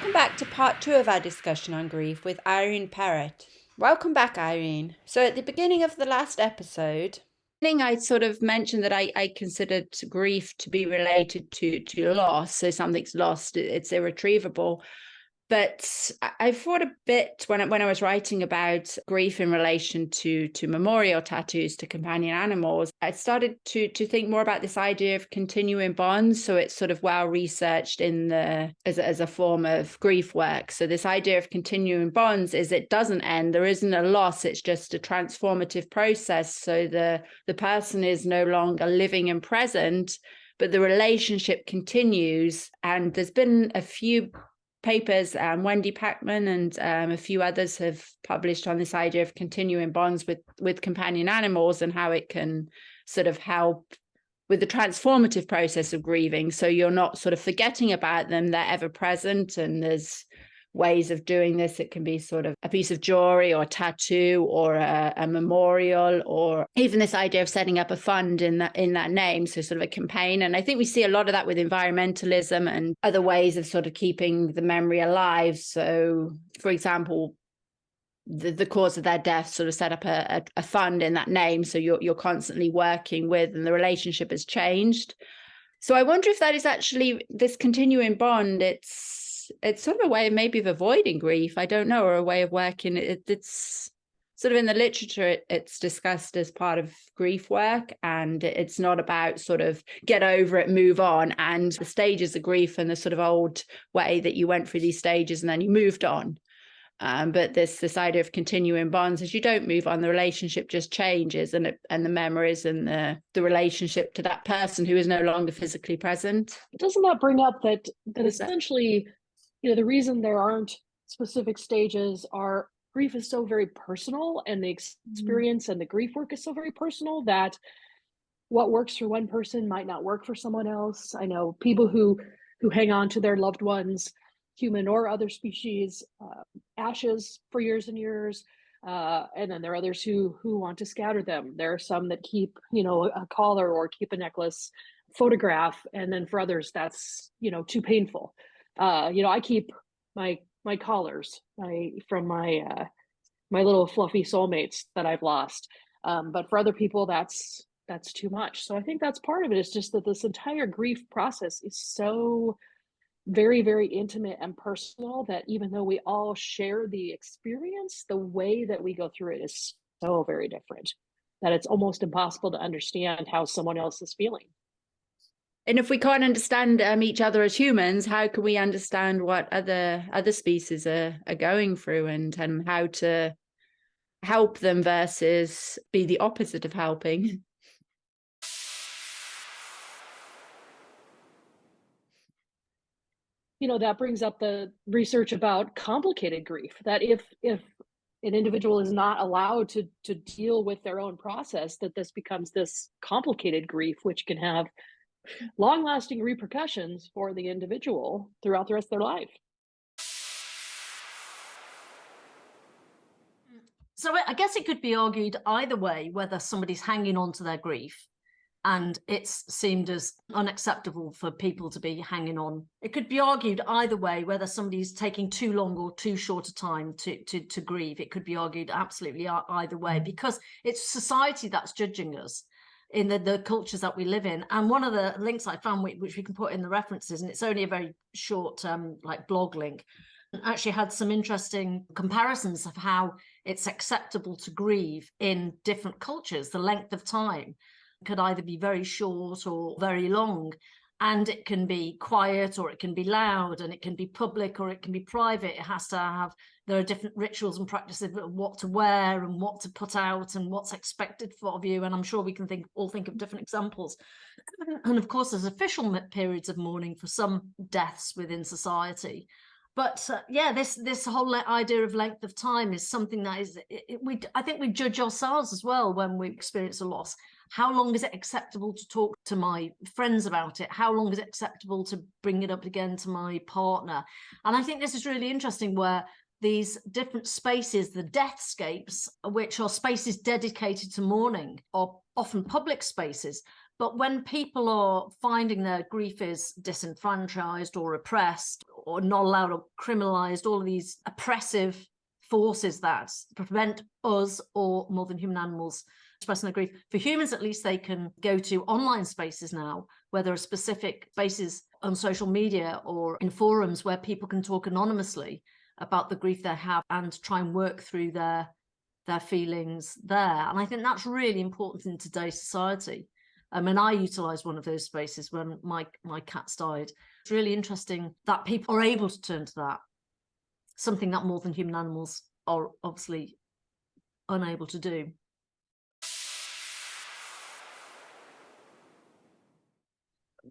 Welcome back to part 2 of our discussion on grief with Irene Perrett. Welcome back, Irene. So at the beginning of the last episode, I sort of mentioned that I considered grief to be related to loss. So something's lost, it's irretrievable. But I thought a bit when I was writing about grief in relation to memorial tattoos to companion animals, I started to think more about this idea of continuing bonds. So it's sort of well researched as a form of grief work. So this idea of continuing bonds is it doesn't end. There isn't a loss. It's just a transformative process. So the person is no longer living and present, but the relationship continues. And there's been a few papers, Wendy Packman and a few others have published on this idea of continuing bonds with companion animals and how it can sort of help with the transformative process of grieving. So you're not sort of forgetting about them, they're ever present, and there's ways of doing this. It can be sort of a piece of jewelry or a tattoo or a memorial, or even this idea of setting up a fund in that name, so sort of a campaign. And I think we see a lot of that with environmentalism and other ways of sort of keeping the memory alive. So for example, the cause of their death, sort of set up a fund in that name, so you're constantly working with, and the relationship has changed. So I wonder if that is actually this continuing bond. It's sort of a way maybe of avoiding grief, I don't know, or a way of working. It's sort of in the literature, it's discussed as part of grief work, and it's not about sort of get over it, move on, and the stages of grief and the sort of old way that you went through these stages and then you moved on. But this idea of continuing bonds is you don't move on, the relationship just changes, and the memories and the relationship to that person who is no longer physically present. Doesn't that bring up that essentially, the reason there aren't specific stages are grief is so very personal, and the experience and the grief work is so very personal that what works for one person might not work for someone else. I know people who hang on to their loved ones, human or other species, ashes for years and years. And then there are others who want to scatter them. There are some that keep, a collar or keep a necklace, photograph. And then for others, that's, too painful. I keep my collars from my little fluffy soulmates that I've lost. But for other people, that's too much. So I think that's part of it. It's just that this entire grief process is so very, very intimate and personal that even though we all share the experience, the way that we go through it is so very different that it's almost impossible to understand how someone else is feeling. And if we can't understand each other as humans, how can we understand what other species are going through, and how to help them versus be the opposite of helping? That brings up the research about complicated grief, that if an individual is not allowed to deal with their own process, that this becomes this complicated grief, which can have long-lasting repercussions for the individual throughout the rest of their life. So I guess it could be argued either way, whether somebody's hanging on to their grief and it's seemed as unacceptable for people to be hanging on. It could be argued either way, whether somebody's taking too long or too short a time to grieve. It could be argued absolutely either way, because it's society that's judging us in the cultures that we live in. And one of the links I found, which we can put in the references, and it's only a very short blog link, actually had some interesting comparisons of how it's acceptable to grieve in different cultures. The length of time could either be very short or very long, and it can be quiet or it can be loud, and it can be public or it can be private. It has to have, there are different rituals and practices of what to wear and what to put out and what's expected of you, and I'm sure we can all think of different examples. And of course there's official periods of mourning for some deaths within society. But this whole idea of length of time is something that is, I think we judge ourselves as well when we experience a loss. How long is it acceptable to talk to my friends about it? How long is it acceptable to bring it up again to my partner? And I think this is really interesting, where these different spaces, the deathscapes, which are spaces dedicated to mourning, are often public spaces. But when people are finding their grief is disenfranchised or oppressed or not allowed or criminalized, all of these oppressive forces that prevent us or more than human animals expressing their grief. For humans, at least, they can go to online spaces now where there are specific spaces on social media or in forums where people can talk anonymously about the grief they have and try and work through their feelings there. And I think that's really important in today's society. I mean, I utilised one of those spaces when my cats died. It's really interesting that people are able to turn to that, something that more than human animals are obviously unable to do.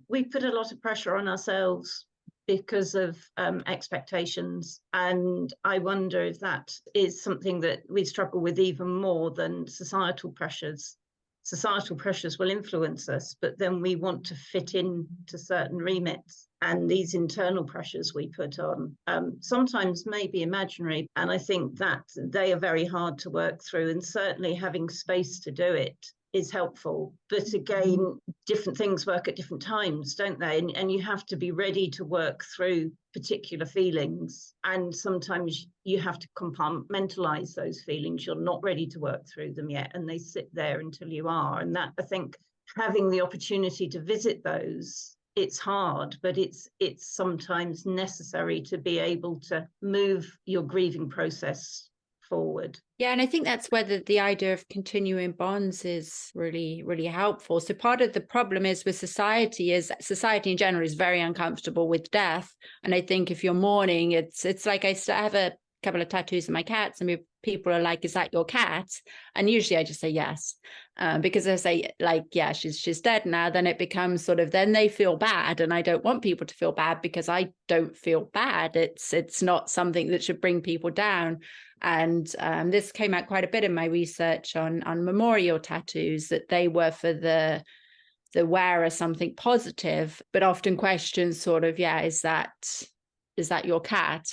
We put a lot of pressure on ourselves because of expectations. And I wonder if that is something that we struggle with even more than societal pressures. Societal pressures will influence us, but then we want to fit in to certain remits. And these internal pressures we put on sometimes may be imaginary. And I think that they are very hard to work through. And certainly having space to do it is helpful. But again, different things work at different times, don't they? And you have to be ready to work through particular feelings. And sometimes you have to compartmentalize those feelings. You're not ready to work through them yet, and they sit there until you are. And that, I think, having the opportunity to visit those, it's hard, but it's sometimes necessary to be able to move your grieving process forward. Yeah, and I think that's where the idea of continuing bonds is really, really helpful. So part of the problem is with society in general is very uncomfortable with death. And I think if you're mourning, it's like I have a couple of tattoos of my cats, and people are like, "Is that your cat?" And usually I just say yes, because I say like, "Yeah, she's dead now." Then it becomes sort of, then they feel bad, and I don't want people to feel bad because I don't feel bad. It's not something that should bring people down. And this came out quite a bit in my research on memorial tattoos, that they were for the wearer something positive, but often questions sort of, "Yeah, is that your cat?"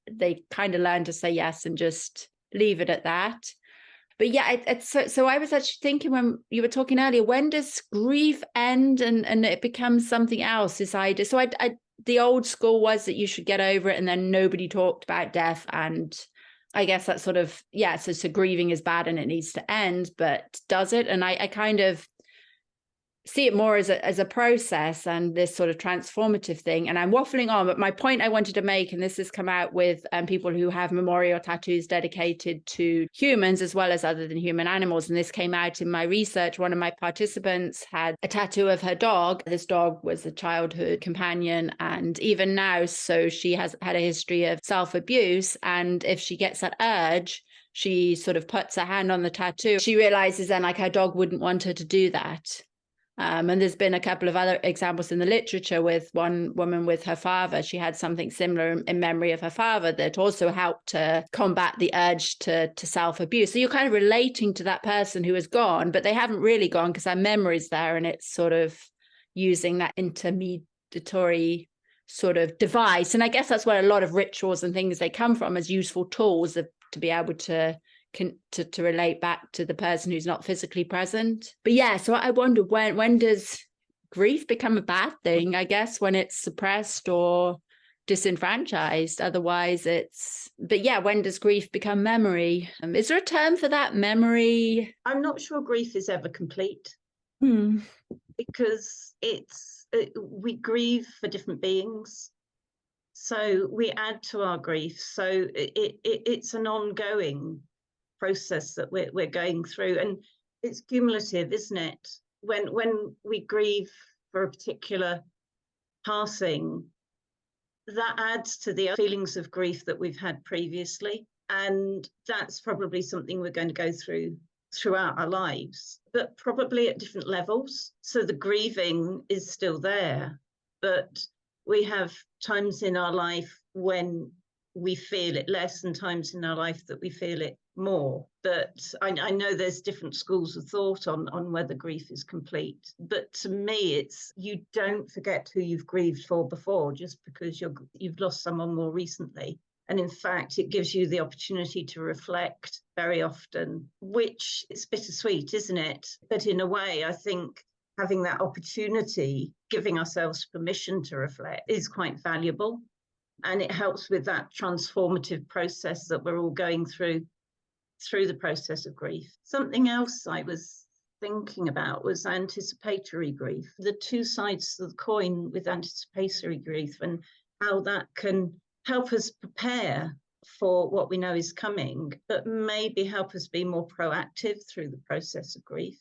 They kind of learn to say yes and just leave it at that. But yeah, it's so I was actually thinking when you were talking earlier, when does grief end and it becomes something else, this idea? So the old school was that you should get over it, and then nobody talked about death. And I guess that's sort of, yeah, so grieving is bad and it needs to end, but does it? And I kind of see it more as a process and this sort of transformative thing. And I'm waffling on, but my point I wanted to make, and this has come out with people who have memorial tattoos dedicated to humans as well as other than human animals. And this came out in my research. One of my participants had a tattoo of her dog. This dog was a childhood companion, and even now, so she has had a history of self-abuse. And if she gets that urge, she sort of puts her hand on the tattoo. She realizes then like her dog wouldn't want her to do that. And there's been a couple of other examples in the literature with one woman with her father. She had something similar in memory of her father that also helped to combat the urge to self-abuse. So you're kind of relating to that person who is gone, but they haven't really gone because their memory's there, and it's sort of using that intermediary sort of device. And I guess that's where a lot of rituals and things, they come from as useful tools to be able to relate back to the person who's not physically present. But yeah, so I wonder when does grief become a bad thing? I guess when it's suppressed or disenfranchised. Otherwise but yeah, when does grief become memory? Is there a term for that, memory? I'm not sure grief is ever complete, because we grieve for different beings. So we add to our grief. So it's an ongoing process that we're going through, and it's cumulative, isn't it? When we grieve for a particular passing, that adds to the feelings of grief that we've had previously, and that's probably something we're going to go through throughout our lives, but probably at different levels. So the grieving is still there, but we have times in our life when we feel it less and times in our life that we feel it more. But I know there's different schools of thought on whether grief is complete. But to me, it's, you don't forget who you've grieved for before just because you've lost someone more recently. And in fact, it gives you the opportunity to reflect very often, which is bittersweet, isn't it? But in a way, I think having that opportunity, giving ourselves permission to reflect, is quite valuable. And it helps with that transformative process that we're all going through the process of grief. Something else I was thinking about was anticipatory grief, the two sides of the coin with anticipatory grief, and how that can help us prepare for what we know is coming, but maybe help us be more proactive through the process of grief.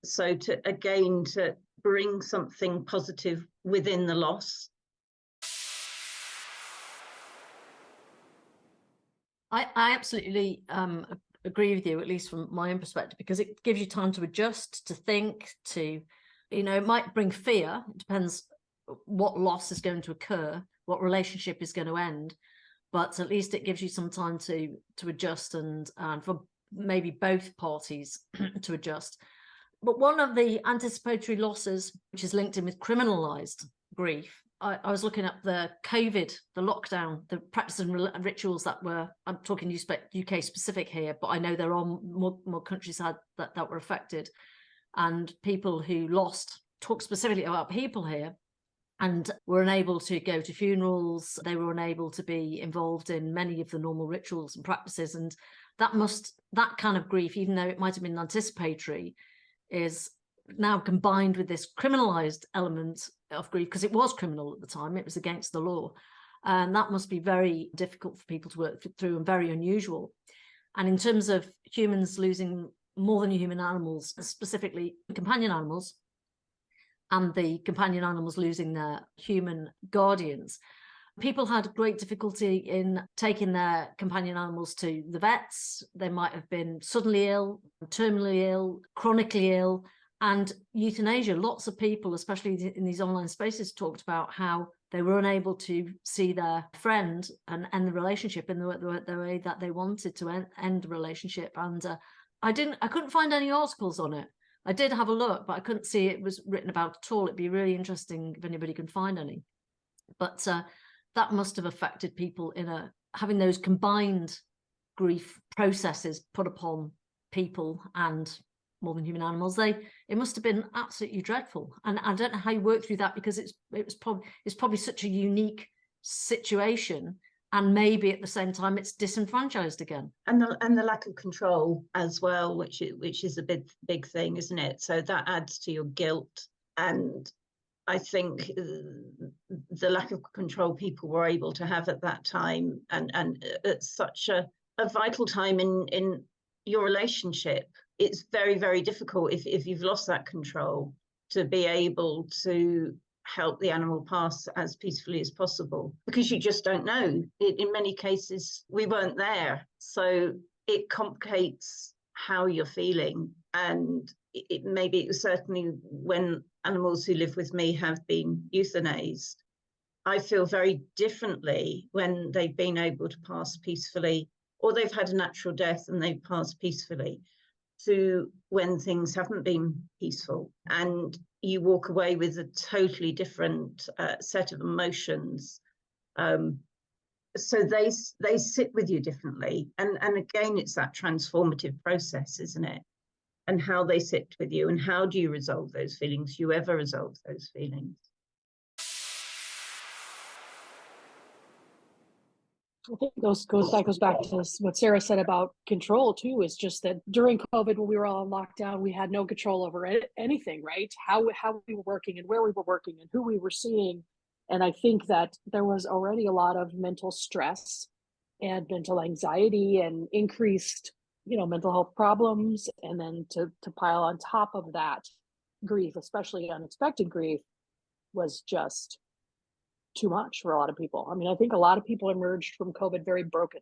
So to bring something positive within the loss. I absolutely agree with you, at least from my own perspective, because it gives you time to adjust, to think, it might bring fear. It depends what loss is going to occur, what relationship is going to end, but at least it gives you some time to adjust and for maybe both parties to adjust. But one of the anticipatory losses, which is linked in with criminalized grief, I was looking at the COVID, the lockdown, the practices and rituals that were, I'm talking UK specific here, but I know there are more countries that were affected, and people who talk specifically about people here and were unable to go to funerals. They were unable to be involved in many of the normal rituals and practices. And that kind of grief, even though it might have been anticipatory, is now combined with this criminalized element of grief, because it was criminal at the time, it was against the law, and that must be very difficult for people to work through and very unusual. And in terms of humans losing more than human animals, specifically companion animals, and the companion animals losing their human guardians, people had great difficulty in taking their companion animals to the vets. They might have been suddenly ill, terminally ill, chronically ill, and euthanasia. Lots of people, especially in these online spaces, talked about how they were unable to see their friend and end the relationship in the way that they wanted to end the relationship. And I couldn't find any articles on it. I did have a look, but I couldn't see it was written about at all. It'd be really interesting if anybody can find any. But that must have affected people having those combined grief processes put upon people and more than human animals. It must have been absolutely dreadful. And I don't know how you work through that, because it's probably such a unique situation, and maybe at the same time it's disenfranchised again. And the lack of control as well, which is a big thing, isn't it? So that adds to your guilt. And I think the lack of control people were able to have at that time, and at such a vital time in your relationship, it's very, very difficult if you've lost that control to be able to help the animal pass as peacefully as possible, because you just don't know. In many cases, we weren't there. So it complicates how you're feeling. And certainly when animals who live with me have been euthanized, I feel very differently when they've been able to pass peacefully, or they've had a natural death and they've passed peacefully, to when things haven't been peaceful. And you walk away with a totally different set of emotions. So they sit with you differently. And again, it's that transformative process, isn't it? And how they sit with you, and how do you resolve those feelings? You ever resolve those feelings? I think that goes back to what Sarah said about control too, is just that during COVID, when we were all in lockdown, we had no control over anything, right? How we were working and where we were working and who we were seeing. And I think that there was already a lot of mental stress and mental anxiety and increased, mental health problems. And then to pile on top of that, grief, especially unexpected grief, was just too much for a lot of people. I mean, I think a lot of people emerged from COVID very broken.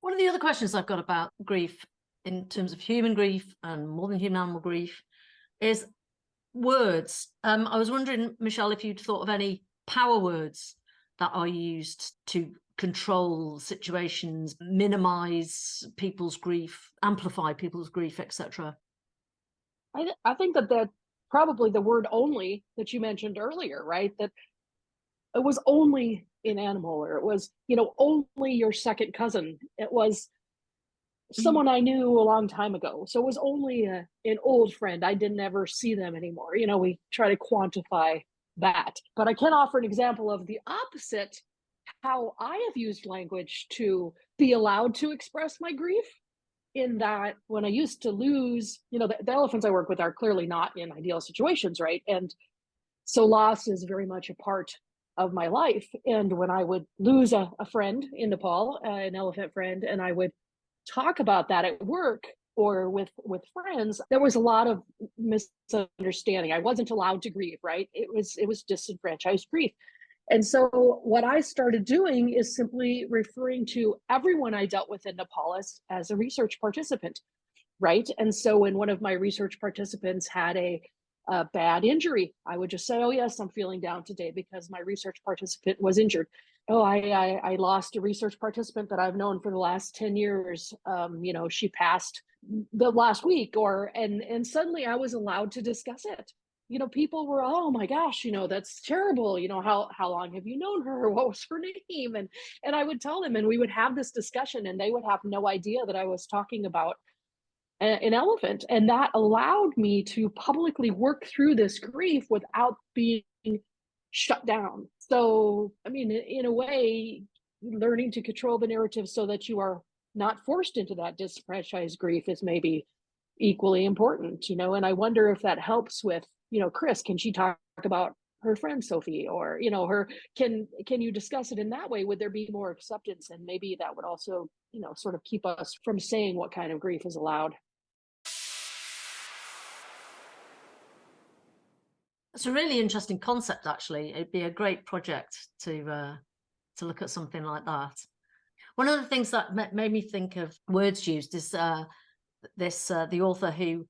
One of the other questions I've got about grief, in terms of human grief and more than human animal grief, is words. I was wondering, Michelle, if you'd thought of any power words that are used to control situations, minimize people's grief, amplify people's grief, etc. I think that probably the word only that you mentioned earlier, right? That it was only an animal, or it was, only your second cousin. It was someone I knew a long time ago. So it was only an old friend. I didn't ever see them anymore. We try to quantify that. But I can offer an example of the opposite, how I have used language to be allowed to express my grief. In that, when I used to lose, the elephants I work with are clearly not in ideal situations, right? And so loss is very much a part of my life. And when I would lose a friend in Nepal, an elephant friend, and I would talk about that at work or with friends, there was a lot of misunderstanding. I wasn't allowed to grieve, right? It was disenfranchised grief. And so what I started doing is simply referring to everyone I dealt with in Nepal as a research participant, right? And so when one of my research participants had a bad injury, I would just say, oh yes, I'm feeling down today because my research participant was injured. Oh, I lost a research participant that I've known for the last 10 years. She passed the last week, and suddenly I was allowed to discuss it. People were, oh my gosh, that's terrible. How long have you known her? What was her name? And I would tell them, and we would have this discussion, and they would have no idea that I was talking about an elephant. And that allowed me to publicly work through this grief without being shut down. So, I mean, in a way, learning to control the narrative so that you are not forced into that disenfranchised grief is maybe equally important, and I wonder if that helps with, Chris, can she talk about her friend Sophie, or, can you discuss it in that way? Would there be more acceptance? And maybe that would also, sort of keep us from saying what kind of grief is allowed. It's a really interesting concept, actually. It'd be a great project to look at something like that. One of the things that made me think of words used is the author who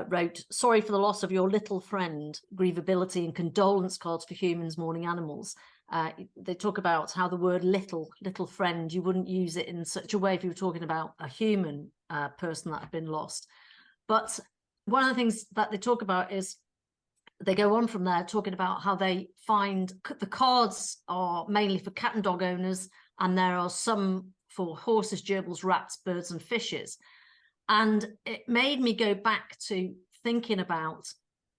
wrote, "Sorry for the loss of your little friend, grievability and condolence cards for humans mourning animals." They talk about how the word little friend, you wouldn't use it in such a way if you were talking about a human person that had been lost. But one of the things that they talk about is, they go on from there talking about how they find the cards are mainly for cat and dog owners, and there are some for horses, gerbils, rats, birds and fishes. And it made me go back to thinking about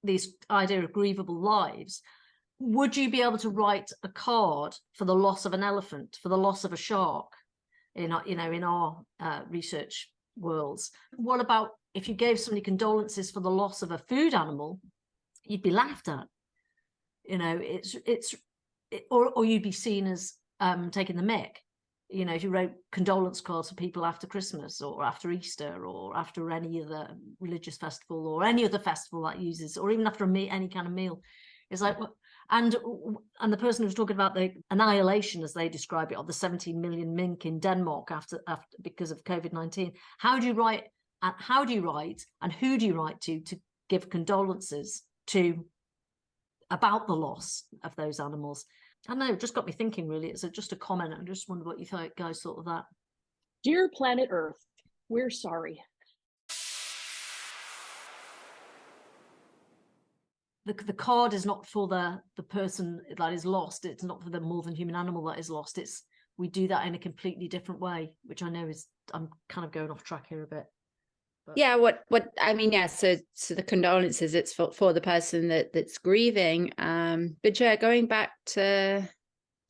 this idea of grievable lives. Would you be able to write a card for the loss of an elephant, for the loss of a shark in our research worlds? What about if you gave somebody condolences for the loss of a food animal? You'd be laughed at, or you'd be seen as taking the mick. If you wrote condolence cards for people after Christmas or after Easter or after any other religious festival or any other festival that uses, or even after any kind of meal, it's like, and the person who's talking about the annihilation, as they describe it, of the 17 million mink in Denmark after because of COVID-19. How do you write, and who do you write to give condolences to about the loss of those animals? I don't know, it just got me thinking, really. It's just a comment. I just wondered what you guys thought of that. Dear planet Earth, we're sorry. The card is not for the person that is lost. It's not for the more than human animal that is lost. We do that in a completely different way, which I know I'm kind of going off track here a bit. Yeah, what I mean, yeah, so the condolences, it's for the person that's grieving. But yeah, going back to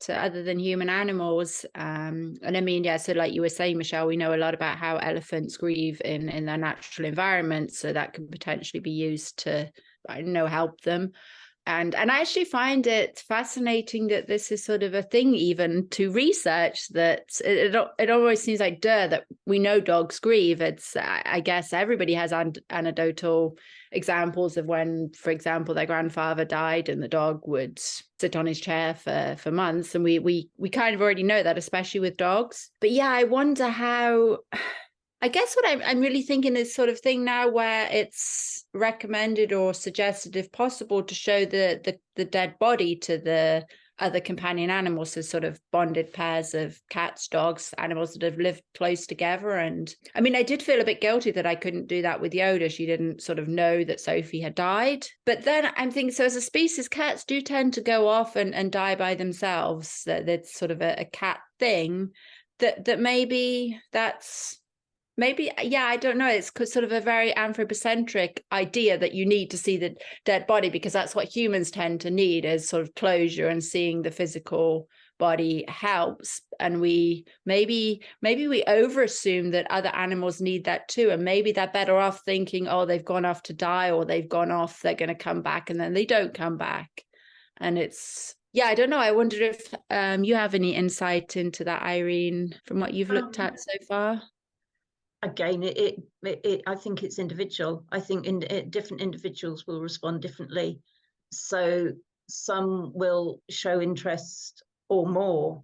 other than human animals, and I mean, yeah, so like you were saying, Michelle, we know a lot about how elephants grieve in their natural environment, so that can potentially be used to, I don't know, help them. And I actually find it fascinating that this is sort of a thing even to research, that it almost seems like that we know dogs grieve. It's, I guess everybody has anecdotal examples of when, for example, their grandfather died and the dog would sit on his chair for months. And we kind of already know that, especially with dogs. But yeah, I wonder how... I guess what I'm really thinking is sort of thing now where it's recommended or suggested, if possible, to show the dead body to the other companion animals, so sort of bonded pairs of cats, dogs, animals that have lived close together. And I mean, I did feel a bit guilty that I couldn't do that with Yoda. She didn't sort of know that Sophie had died. But then I'm thinking, so as a species, cats do tend to go off and die by themselves. That's sort of a cat thing that maybe that's... Maybe, yeah, I don't know. It's sort of a very anthropocentric idea that you need to see the dead body, because that's what humans tend to need, is sort of closure, and seeing the physical body helps. And we maybe we over assume that other animals need that too. And maybe they're better off thinking, oh, they've gone off to die, or they've gone off, they're going to come back, and then they don't come back. And it's, yeah, I don't know. I wonder if you have any insight into that, Irene, from what you've looked at so far. Again, I think it's individual. I think different individuals will respond differently. So some will show interest or more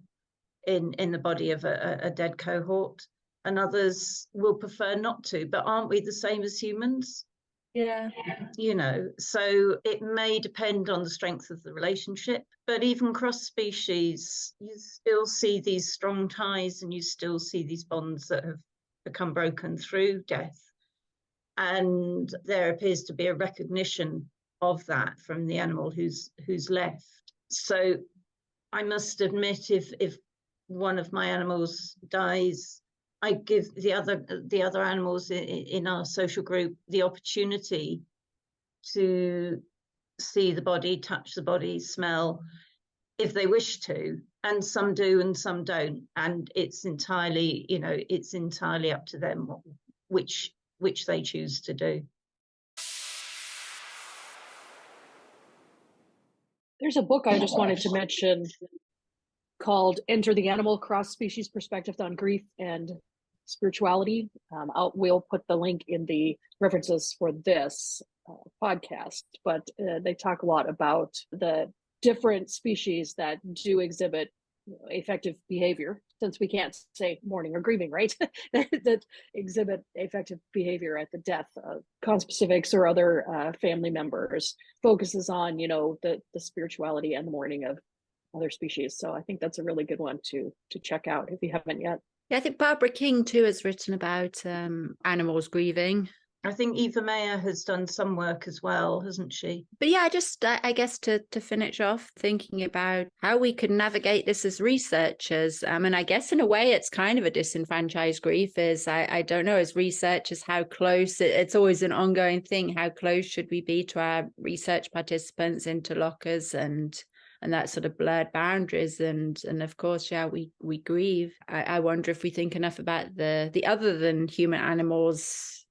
in the body of a dead cohort, and others will prefer not to. But aren't we the same as humans? Yeah. You know, so it may depend on the strength of the relationship, but even cross species, you still see these strong ties, and you still see these bonds that have become broken through death. And there appears to be a recognition of that from the animal who's left. So I must admit, if one of my animals dies, I give the other animals in our social group the opportunity to see the body, touch the body, smell, if they wish to. And some do and some don't. And it's entirely, it's entirely up to them which they choose to do. There's a book I just wanted to mention called Enter the Animal, Cross-Species Perspective on Grief and Spirituality. We'll put the link in the references for this podcast, but they talk a lot about the different species that do exhibit affective behavior, since we can't say mourning or grieving, right? that exhibit affective behavior at the death of conspecifics or other family members, focuses on, the spirituality and the mourning of other species. So I think that's a really good one to check out if you haven't yet. Yeah, I think Barbara King too has written about animals grieving. I think Eva Meyer has done some work as well, hasn't she? But yeah, I guess to finish off, thinking about how we could navigate this as researchers. And I guess in a way it's kind of a disenfranchised grief, is I don't know, as researchers, how close, it's always an ongoing thing. How close should we be to our research participants, interlocutors, and that sort of blurred boundaries, and of course, yeah, we grieve. I wonder if we think enough about the other than human animals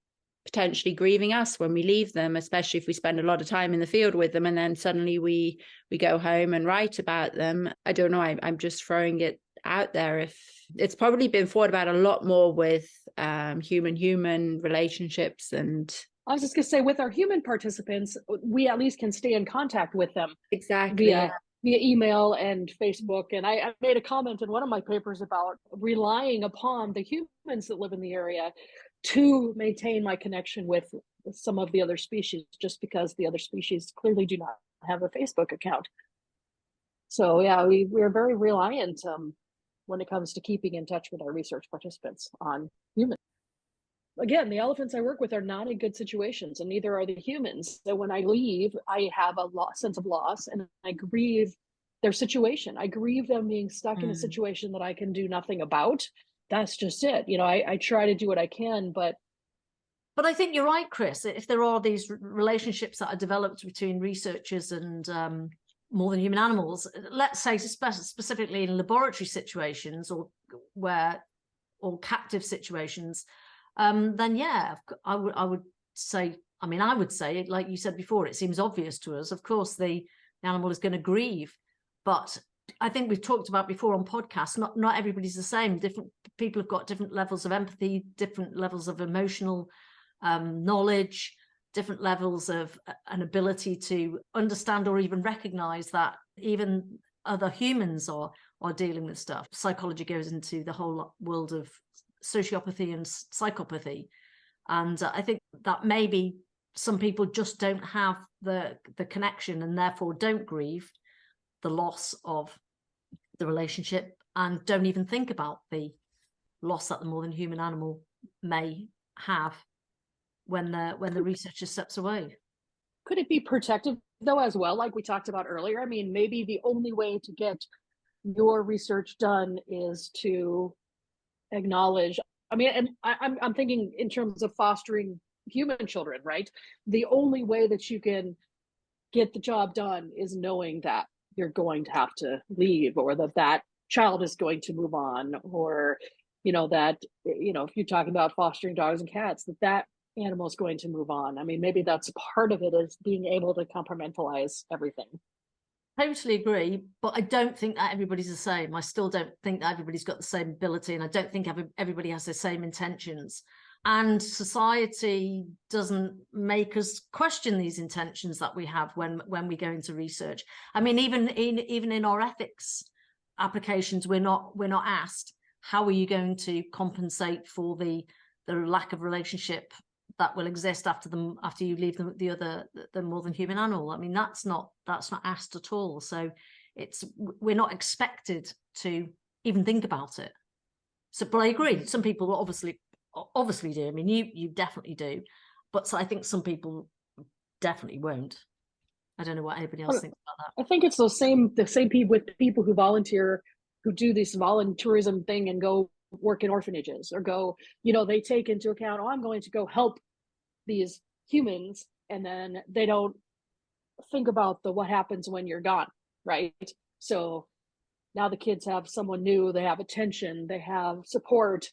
potentially grieving us when we leave them, especially if we spend a lot of time in the field with them, and then suddenly we go home and write about them. I don't know. I'm just throwing it out there. If it's probably been thought about a lot more with human relationships. And I was just going to say, with our human participants, we at least can stay in contact with them. Exactly. Via email and Facebook. And I made a comment in one of my papers about relying upon the humans that live in the area to maintain my connection with some of the other species, just because the other species clearly do not have a Facebook account. So yeah, we're very reliant when it comes to keeping in touch with our research participants on humans. Again, the elephants I work with are not in good situations, and neither are the humans. So when I leave, I have a sense of loss, and I grieve their situation. I grieve them being stuck in a situation that I can do nothing about. That's just it. I try to do what I can, but I think you're right, Chris. If there are these relationships that are developed between researchers and more than human animals, let's say specifically in laboratory situations or captive situations, then yeah, I would say, like you said before, it seems obvious to us. Of course, the animal is going to grieve, but I think we've talked about before on podcasts, not everybody's the same. Different people have got different levels of empathy, different levels of emotional knowledge, different levels of an ability to understand or even recognize that even other humans are dealing with stuff. Psychology goes into the whole world of sociopathy and psychopathy. And I think that maybe some people just don't have the connection and therefore don't grieve, the loss of the relationship and don't even think about the loss that the more than human animal may have when the researcher steps away. Could it be protective though as well, like we talked about earlier? I mean, maybe the only way to get your research done is to acknowledge, I mean, and I'm thinking in terms of fostering human children, right? The only way that you can get the job done is knowing that you're going to have to leave, or that child is going to move on, or that if you're talking about fostering dogs and cats, that animal is going to move on. I mean, maybe that's part of it, is being able to compartmentalize everything. Totally agree, but I don't think that everybody's the same. I still don't think that everybody's got the same ability, and I don't think everybody has the same intentions. And society doesn't make us question these intentions that we have when we go into research. I mean, even in our ethics applications, we're not asked, how are you going to compensate for the lack of relationship that will exist after you leave the more than human animal? I mean, that's not asked at all. So we're not expected to even think about it. So, but I agree, some people obviously do. I mean, you definitely do, but so I think some people definitely won't. I don't know what anybody else thinks about that. I think it's the same people who volunteer, who do this volunteerism thing and go work in orphanages, or go, they take into account, I'm going to go help these humans, and then they don't think about what happens when you're gone, right? So now the kids have someone new, they have attention, they have support,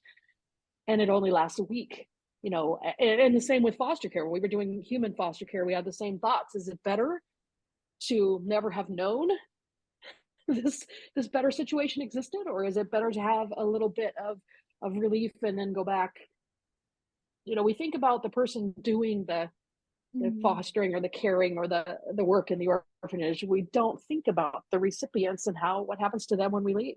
and it only lasts a week, and the same with foster care. When we were doing human foster care, we had the same thoughts. Is it better to never have known this better situation existed, or is it better to have a little bit of relief and then go back? We think about the person doing the fostering or the caring or the work in the orphanage. We don't think about the recipients and what happens to them when we leave.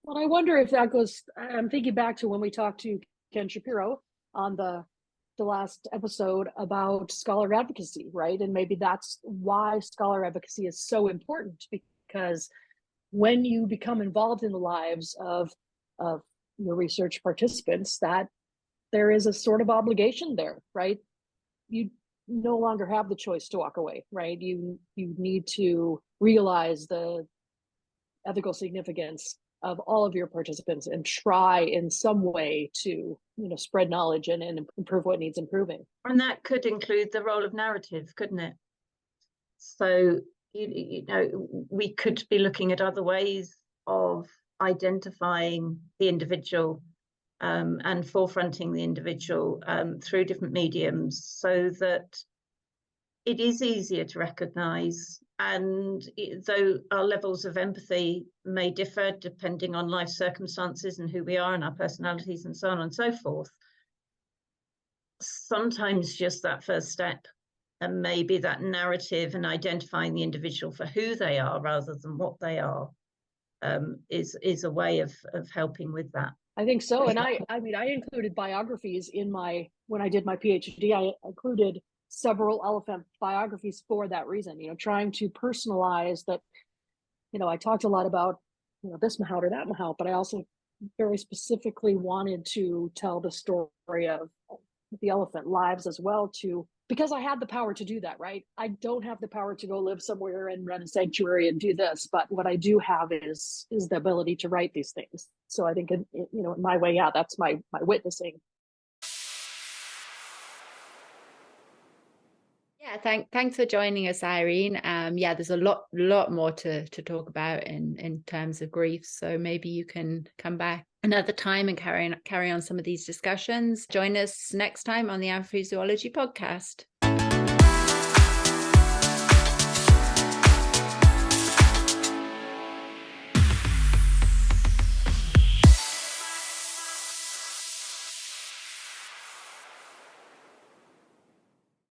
Well, I wonder if that goes, I'm thinking back to when we talked to Ken Shapiro on the last episode about scholar advocacy, right? And maybe that's why scholar advocacy is so important, because when you become involved in the lives of your research participants, that there is a sort of obligation there, right? You no longer have the choice to walk away, right? You need to realize the ethical significance of all of your participants and try in some way to spread knowledge and improve what needs improving. And that could include the role of narrative, couldn't it? So we could be looking at other ways of identifying the individual and forefronting the individual through different mediums, so that it is easier to recognise. And though our levels of empathy may differ depending on life circumstances and who we are and our personalities and so on and so forth, sometimes just that first step, and maybe that narrative and identifying the individual for who they are rather than what they are, is a way of helping with that. I think so. And I included biographies when I did my PhD. I included several elephant biographies for that reason, trying to personalize that. I talked a lot about, this mahout or that mahout, but I also very specifically wanted to tell the story of the elephant lives as well, because I had the power to do that, right? I don't have the power to go live somewhere and run a sanctuary and do this, but what I do have is the ability to write these things. So I think, in my way, yeah, that's my witnessing. Yeah, thanks for joining us, Irene. There's a lot more to talk about in terms of grief. So maybe you can come back another time and carry on some of these discussions. Join us next time on the Amphizoology podcast.